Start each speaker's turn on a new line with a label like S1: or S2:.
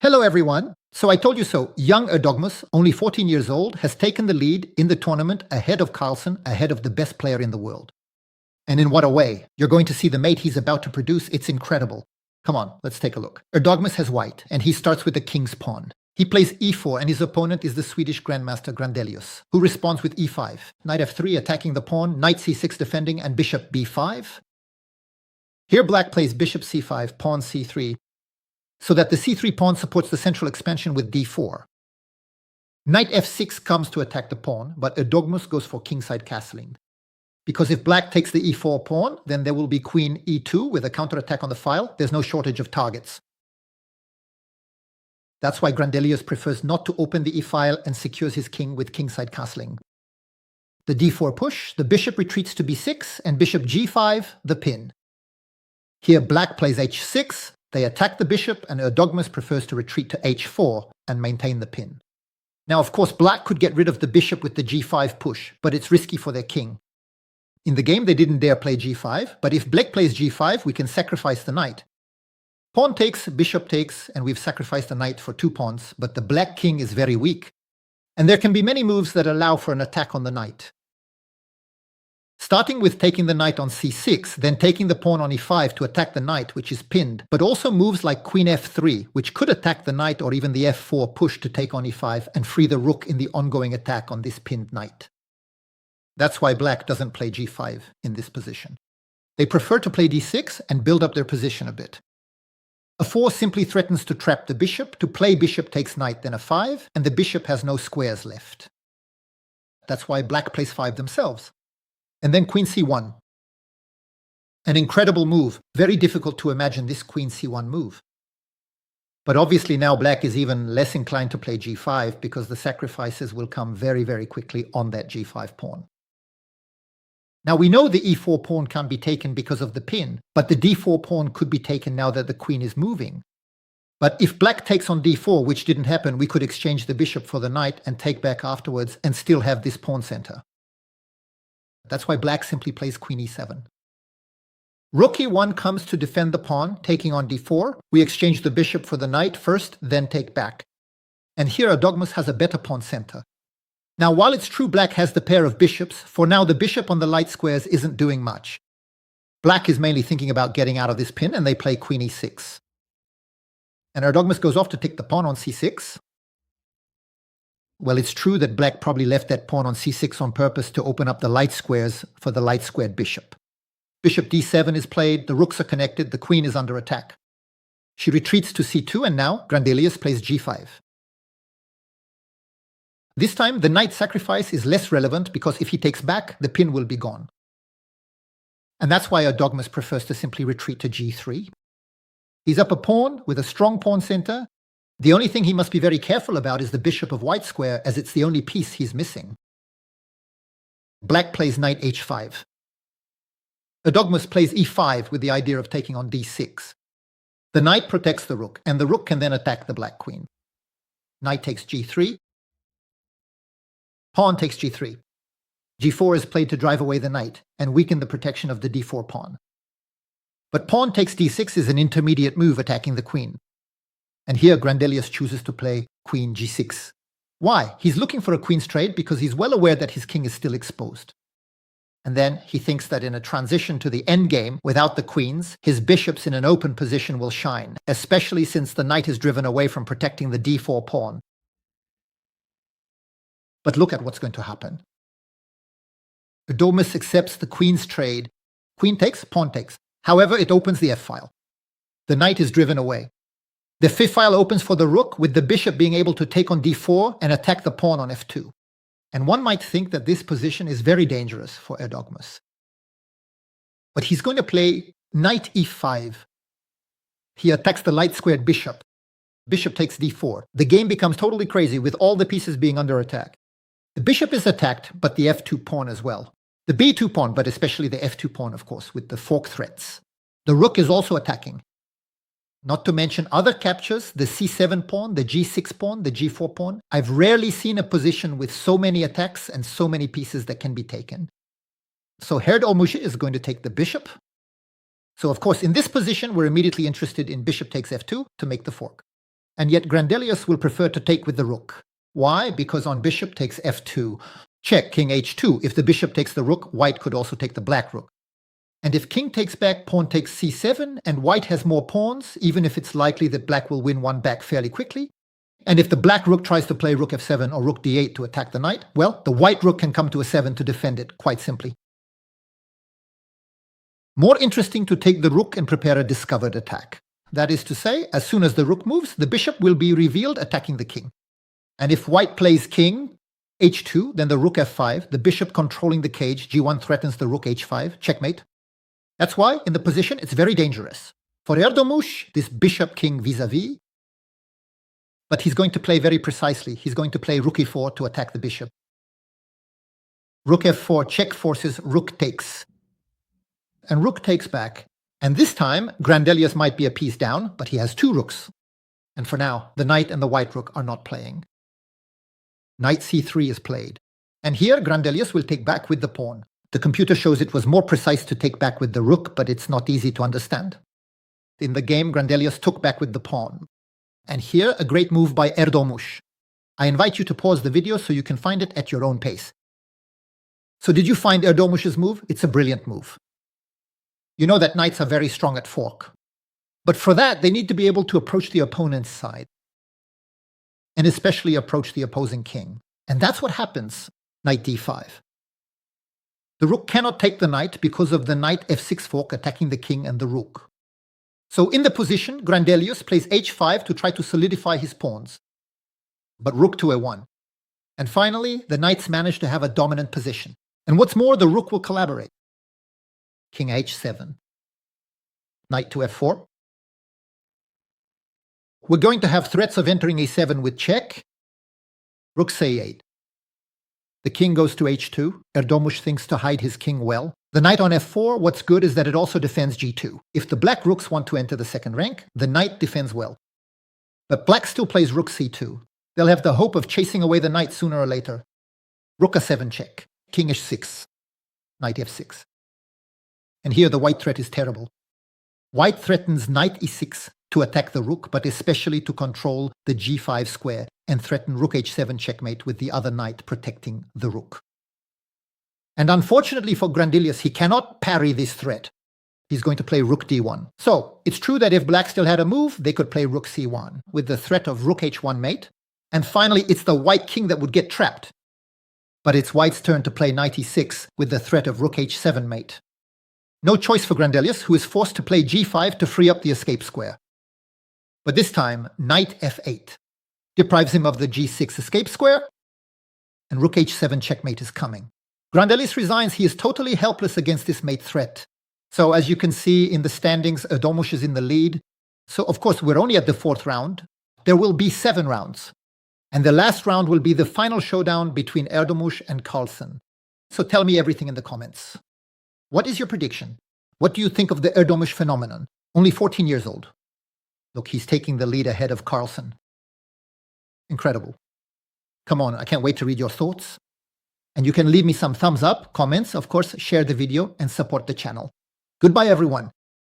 S1: Hello everyone! So I told you so, young Erdogmus, only 14 years old, has taken the lead in the tournament ahead of Carlsen, ahead of the best player in the world. And in what a way! You're going to see the mate he's about to produce, it's incredible. Come on, let's take a look. Erdogmus has white, and he starts with the king's pawn. He plays e4, and his opponent is the Swedish Grandmaster Grandelius, who responds with e5. Knight f3 attacking the pawn, knight c6 defending, and bishop b5. Here black plays bishop c5, pawn c3, so that the c3 pawn supports the central expansion with d4. Knight f6 comes to attack the pawn, but Erdogmus goes for kingside castling. Because if black takes the e4 pawn, then there will be queen e2 with a counterattack on the file. There's no shortage of targets. That's why Grandelius prefers not to open the e-file and secures his king with kingside castling. The d4 push, the bishop retreats to b6, and bishop g5, the pin. Here black plays h6, they attack the bishop, and Erdogmus prefers to retreat to h4 and maintain the pin. Now, of course, black could get rid of the bishop with the g5 push, but it's risky for their king. In the game, they didn't dare play g5, but if black plays g5, we can sacrifice the knight. Pawn takes, bishop takes, and we've sacrificed the knight for 2 pawns, but the black king is very weak. And there can be many moves that allow for an attack on the knight. Starting with taking the knight on c6, then taking the pawn on e5 to attack the knight, which is pinned, but also moves like queen f3, which could attack the knight, or even the f4 push to take on e5 and free the rook in the ongoing attack on this pinned knight. That's why black doesn't play g5 in this position. They prefer to play d6 and build up their position a bit. A4 simply threatens to trap the bishop. To play bishop takes knight, then a5, and the bishop has no squares left. That's why black plays 5 themselves. And then queen c1. An incredible move. Very difficult to imagine this queen c1 move. But obviously now black is even less inclined to play g5 because the sacrifices will come very, very quickly on that g5 pawn. Now we know the e4 pawn can't be taken because of the pin, but the d4 pawn could be taken now that the queen is moving. But if black takes on d4, which didn't happen, we could exchange the bishop for the knight and take back afterwards and still have this pawn center. That's why black simply plays queen e7. Rook e1 comes to defend the pawn, taking on d4. We exchange the bishop for the knight first, then take back. And here Erdogmus has a better pawn center. Now, while it's true black has the pair of bishops, for now the bishop on the light squares isn't doing much. Black is mainly thinking about getting out of this pin, and they play queen e6. And Erdogmus goes off to take the pawn on c6. Well, it's true that black probably left that pawn on c6 on purpose to open up the light squares for the light squared bishop. Bishop d7 is played, the rooks are connected, the queen is under attack. She retreats to c2, and now Grandelius plays g5. This time, the knight sacrifice is less relevant because if he takes back, the pin will be gone. And that's why Erdogmus prefers to simply retreat to g3. He's up a pawn with a strong pawn center. The only thing he must be very careful about is the bishop of white square, as it's the only piece he's missing. Black plays knight h5. Erdogmus plays e5 with the idea of taking on d6. The knight protects the rook, and the rook can then attack the black queen. Knight takes g3. Pawn takes g3. g4 is played to drive away the knight and weaken the protection of the d4 pawn. But pawn takes d6 is an intermediate move attacking the queen. And here Grandelius chooses to play queen g6. Why? He's looking for a queen's trade because he's well aware that his king is still exposed. And then he thinks that in a transition to the endgame, without the queens, his bishops in an open position will shine, especially since the knight is driven away from protecting the d4 pawn. But look at what's going to happen. Erdogmus accepts the queen's trade. Queen takes, pawn takes. However, it opens the f-file. The knight is driven away. The fifth file opens for the rook, with the bishop being able to take on d4 and attack the pawn on f2. And one might think that this position is very dangerous for Erdogmus. But he's going to play knight e5. He attacks the light-squared bishop. Bishop takes d4. The game becomes totally crazy with all the pieces being under attack. The bishop is attacked, but the f2 pawn as well. The b2 pawn, but especially the f2 pawn, of course, with the fork threats. The rook is also attacking. Not to mention other captures, the c7 pawn, the g6 pawn, the g4 pawn. I've rarely seen a position with so many attacks and so many pieces that can be taken. So Erdogmus is going to take the bishop. So of course, in this position, we're immediately interested in bishop takes f2 to make the fork. And yet Grandelius will prefer to take with the rook. Why? Because on bishop takes f2. Check, king h2. If the bishop takes the rook, white could also take the black rook. And if king takes back, pawn takes c7, and white has more pawns, even if it's likely that black will win one back fairly quickly. And if the black rook tries to play rook f7 or rook d8 to attack the knight, well, the white rook can come to a7 to defend it, quite simply. More interesting to take the rook and prepare a discovered attack. That is to say, as soon as the rook moves, the bishop will be revealed attacking the king. And if white plays king h2, then the rook f5, the bishop controlling the cage, g1 threatens the rook h5, checkmate. That's why, in the position, it's very dangerous. For Erdogmus, this bishop-king vis-a-vis, but he's going to play very precisely. He's going to play rook e4 to attack the bishop. Rook f4 check forces rook takes. And rook takes back. And this time, Grandelius might be a piece down, but he has two rooks. And for now, the knight and the white rook are not playing. Knight c3 is played. And here, Grandelius will take back with the pawn. The computer shows it was more precise to take back with the rook, but it's not easy to understand. In the game, Grandelius took back with the pawn. And here, a great move by Erdogmus. I invite you to pause the video so you can find it at your own pace. So did you find Erdogmus's move? It's a brilliant move. You know that knights are very strong at fork. But for that, they need to be able to approach the opponent's side. And especially approach the opposing king. And that's what happens, knight d5. The rook cannot take the knight because of the knight f6 fork attacking the king and the rook. So in the position, Grandelius plays h5 to try to solidify his pawns. But rook to a1. And finally, the knights manage to have a dominant position. And what's more, the rook will collaborate. King h7. Knight to f4. We're going to have threats of entering a7 with check. Rook a8. The king goes to h2. Erdogmus thinks to hide his king well. The knight on f4, what's good is that it also defends g2. If the black rooks want to enter the second rank, the knight defends well. But black still plays rook c2. They'll have the hope of chasing away the knight sooner or later. Rook a7 check. King h6. Knight f6. And here the white threat is terrible. White threatens knight e6 to attack the rook, but especially to control the g5 square and threaten rook h7 checkmate with the other knight protecting the rook. And unfortunately for Grandelius, he cannot parry this threat. He's going to play rook d1. So it's true that if black still had a move, they could play rook c1 with the threat of rook h1 mate. And finally, it's the white king that would get trapped. But it's white's turn to play knight e6 with the threat of rook h7 mate. No choice for Grandelius, who is forced to play g5 to free up the escape square. But this time, knight f8 deprives him of the g6 escape square, and rook h7 checkmate is coming. Grandelius resigns. He is totally helpless against this mate threat. So as you can see in the standings, Erdogmus is in the lead. So of course, we're only at the 4th round. There will be 7 rounds. And the last round will be the final showdown between Erdogmus and Carlsen. So tell me everything in the comments. What is your prediction? What do you think of the Erdogmus phenomenon? Only 14 years old. Look, he's taking the lead ahead of Carlsen. Incredible. Come on, I can't wait to read your thoughts. And you can leave me some thumbs up, comments, of course, share the video and support the channel. Goodbye, everyone.